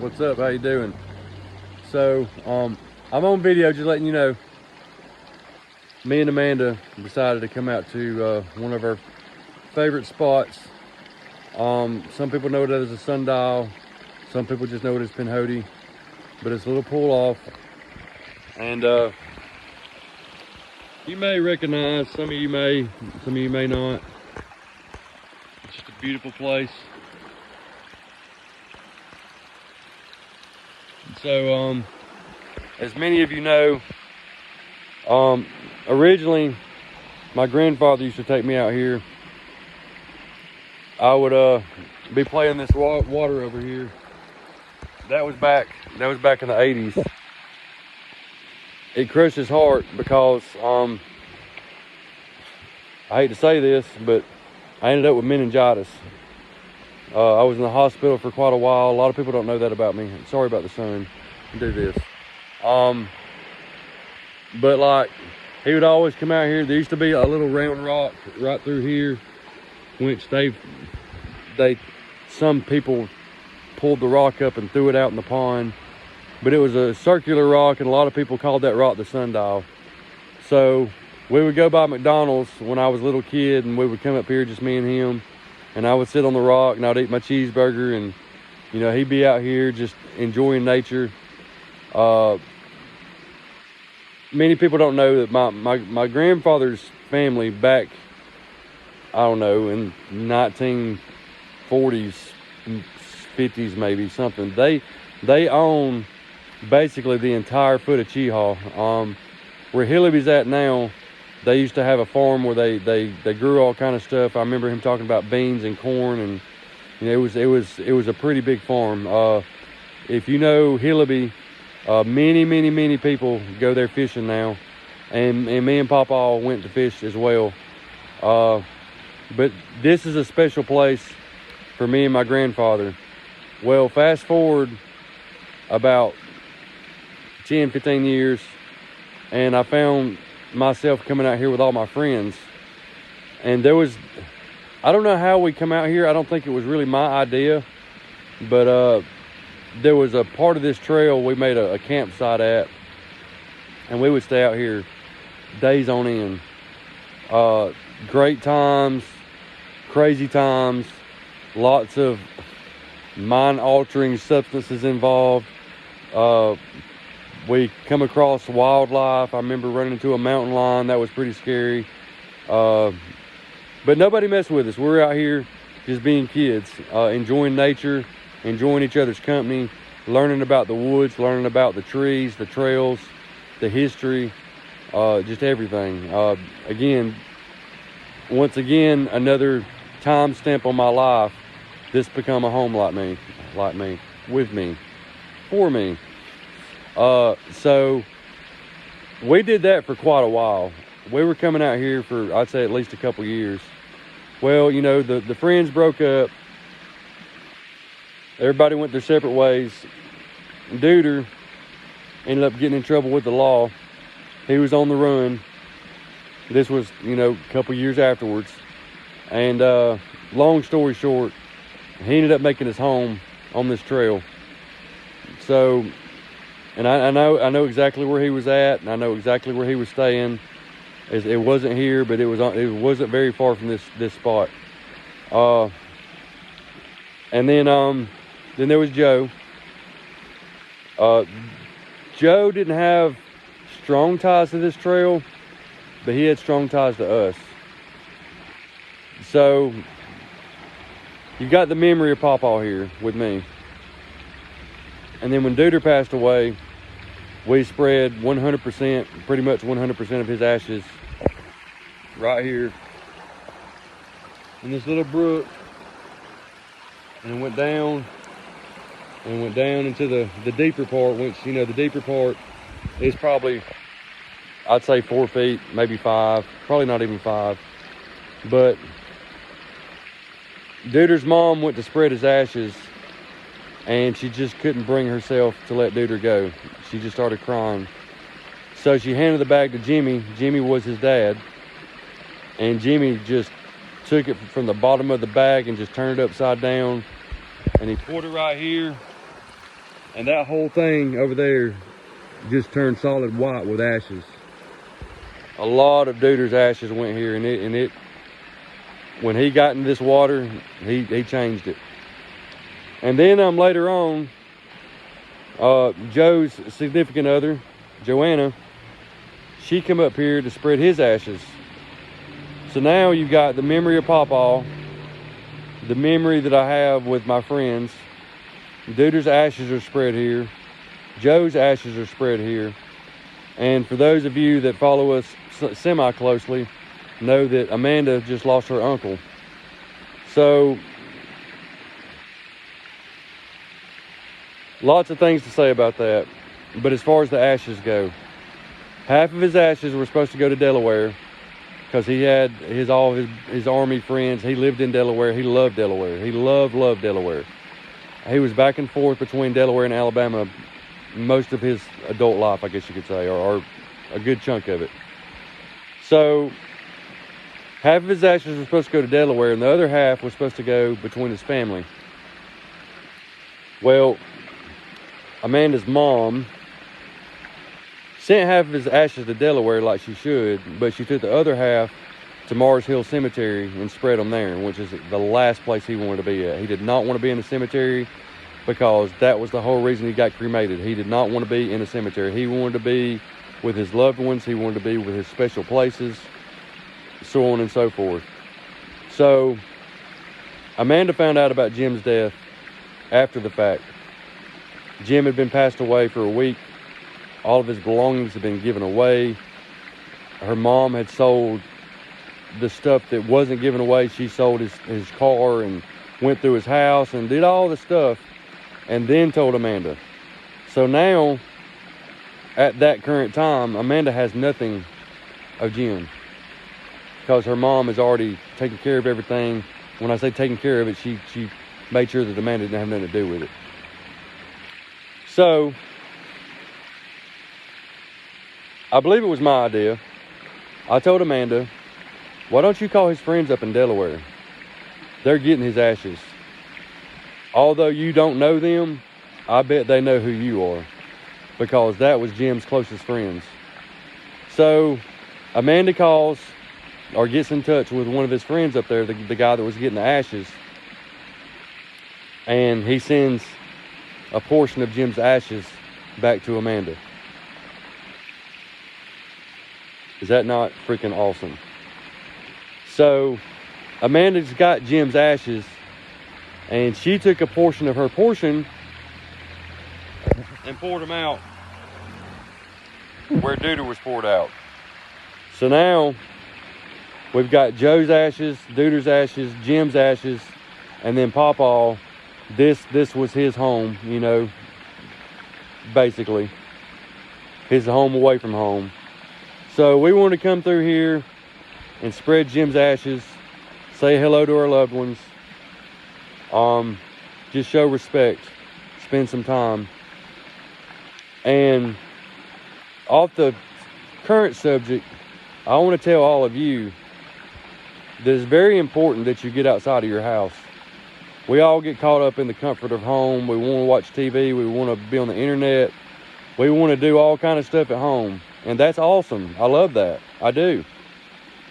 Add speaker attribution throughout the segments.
Speaker 1: What's up? How you doing? So, I'm on video just letting you know, me and Amanda decided to come out to one of our favorite spots. Some people know it as a sundial. Some people just know it as Pinhotti. But it's a little pull off. And you may recognize, some of you may not. It's just a beautiful place. So, as many of you know, originally my grandfather used to take me out here. I would be playing this water over here. That was back in the 80s. It crushed his heart because I hate to say this, but I ended up with meningitis. I was in the hospital for quite a while. A lot of people don't know that about me. Sorry about the sun. Do this. But like, he would always come out here. There used to be a little round rock right through here, which some people pulled the rock up and threw it out in the pond. But it was a circular rock, and a lot of people called that rock the sundial. So we would go by McDonald's when I was a little kid, and we would come up here, just me and him. And I would sit on the rock and I'd eat my cheeseburger, and you know, he'd be out here just enjoying nature. Many people don't know that my grandfather's family back, I don't know, in 1940s, 50s maybe, something, they own basically the entire foot of Cheehaw. Where Hillaby's at now, they used to have a farm where they grew all kind of stuff. I remember him talking about beans and corn, and you know, it was a pretty big farm. If you know Hillaby, many people go there fishing now, and me and Papa all went to fish as well. But this is a special place for me and my grandfather. Well, fast forward about 10-15 years, and I found myself coming out here with all my friends. And I don't know how we come out here. I don't think it was really my idea, but there was a part of this trail we made a campsite at, and we would stay out here days on end. Great times, crazy times, lots of mind-altering substances involved. We come across wildlife. I remember running into a mountain lion. That was pretty scary. But nobody messed with us. We're out here just being kids, enjoying nature, enjoying each other's company, learning about the woods, learning about the trees, the trails, the history, just everything. Once again, another time stamp on my life. This become a home like me, with me, for me. So we did that for quite a while. We were coming out here for, I'd say, at least a couple years. Well, you know, the friends broke up. Everybody went their separate ways. Duder ended up getting in trouble with the law. He was on the run. This was, you know, a couple years afterwards. And long story short, he ended up making his home on this trail. So, and I know exactly where he was at, and I know exactly where he was staying. It wasn't here, but it wasn't very far from this spot. And then there was Joe. Joe didn't have strong ties to this trail, but he had strong ties to us. So you got the memory of Pawpaw here with me. And then when Duder passed away, we spread 100%, pretty much 100% of his ashes right here in this little brook, and went down into the deeper part, which, you know, the deeper part is probably, I'd say 4 feet, maybe 5, probably not even 5. But Duder's mom went to spread his ashes, and she just couldn't bring herself to let Duder go. She just started crying. So she handed the bag to Jimmy. Jimmy was his dad. And Jimmy just took it from the bottom of the bag and just turned it upside down. And he poured it right here. And that whole thing over there just turned solid white with ashes. A lot of Duder's ashes went here, and it when he got in this water, he changed it. And then later on, Joe's significant other, Joanna, she come up here to spread his ashes. So now you've got the memory of Pawpaw, the memory that I have with my friends. Duder's ashes are spread here. Joe's ashes are spread here. And for those of you that follow us semi-closely, know that Amanda just lost her uncle. So, lots of things to say about that. But as far as the ashes go, half of his ashes were supposed to go to Delaware because he had all his Army friends. He lived in Delaware. He loved Delaware. He loved Delaware. He was back and forth between Delaware and Alabama most of his adult life, I guess you could say, or a good chunk of it. So half of his ashes were supposed to go to Delaware, and the other half was supposed to go between his family. Well, Amanda's mom sent half of his ashes to Delaware like she should, but she took the other half to Mars Hill Cemetery and spread them there, which is the last place he wanted to be at. He did not want to be in the cemetery because that was the whole reason he got cremated. He did not want to be in a cemetery. He wanted to be with his loved ones. He wanted to be with his special places, so on and so forth. So Amanda found out about Jim's death after the fact. Jim had been passed away for a week. All of his belongings had been given away. Her mom had sold the stuff that wasn't given away. She sold his car and went through his house and did all the stuff, and then told Amanda. So now, at that current time, Amanda has nothing of Jim because her mom has already taken care of everything. When I say taking care of it, she made sure that Amanda didn't have nothing to do with it. So, I believe it was my idea. I told Amanda, why don't you call his friends up in Delaware? They're getting his ashes. Although you don't know them, I bet they know who you are because that was Jim's closest friends. So Amanda calls or gets in touch with one of his friends up there, the guy that was getting the ashes, and he sends a portion of Jim's ashes back to Amanda. Is that not freaking awesome? So Amanda's got Jim's ashes, and she took a portion of her portion and poured them out where Duder was poured out. So now we've got Joe's ashes, Duder's ashes, Jim's ashes, and then Pawpaw. This was his home, you know, basically. His home away from home. So we want to come through here and spread Jim's ashes, say hello to our loved ones, just show respect, spend some time. And off the current subject, I want to tell all of you that it's very important that you get outside of your house. We all get caught up in the comfort of home. We want to watch TV. We want to be on the internet. We want to do all kind of stuff at home. And that's awesome. I love that. I do.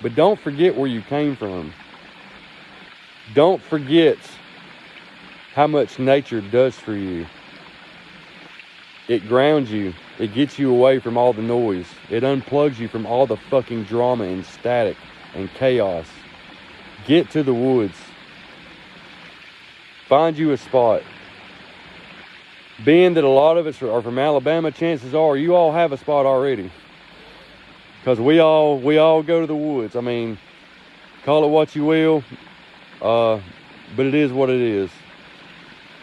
Speaker 1: But don't forget where you came from. Don't forget how much nature does for you. It grounds you. It gets you away from all the noise. It unplugs you from all the fucking drama and static and chaos. Get to the woods. Find you a spot. Being that a lot of us are from Alabama, chances are you all have a spot already. Because we all go to the woods. I mean, call it what you will, but it is what it is.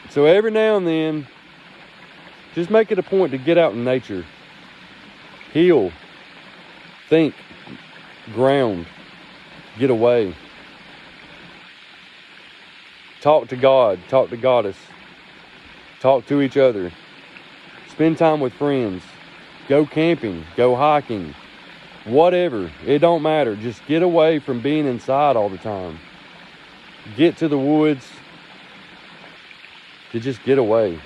Speaker 1: So every now and then, just make it a point to get out in nature. Heal. Think. Ground. Get away. Talk to God. Talk to Goddess. Talk to each other. Spend time with friends. Go camping. Go hiking. Whatever. It don't matter. Just get away from being inside all the time. Get to the woods to just get away.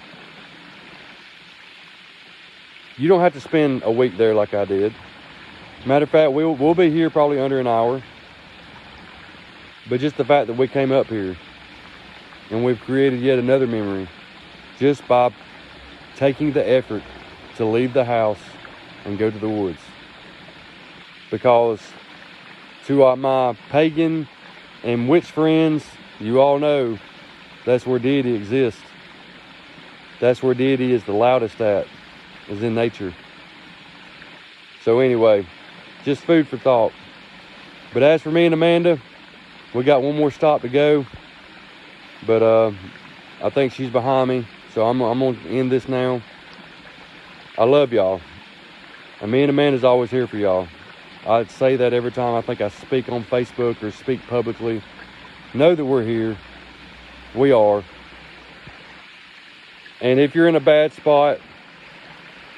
Speaker 1: you don't have to spend a week there like I did. Matter of fact, we'll be here probably under an hour. But just the fact that we came up here and we've created yet another memory just by taking the effort to leave the house and go to the woods. Because to my pagan and witch friends, you all know that's where deity exists. That's where deity is the loudest at, is in nature. So anyway, just food for thought. But as for me and Amanda, we got one more stop to go. But I think she's behind me, so I'm gonna end this now. I love y'all. And me and Amanda's always here for y'all. I say that every time I think I speak on Facebook or speak publicly. Know that we're here. We are. And if you're in a bad spot,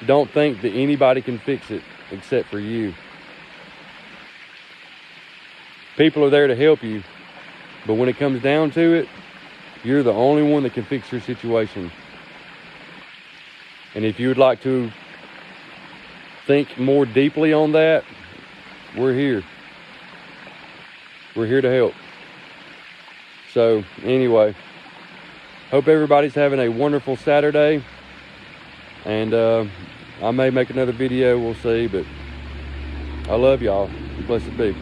Speaker 1: don't think that anybody can fix it except for you. People are there to help you, but when it comes down to it, you're the only one that can fix your situation. And if you would like to think more deeply on that, we're here. We're here to help. So anyway, hope everybody's having a wonderful Saturday. And I may make another video, we'll see, but I love y'all. Blessed be.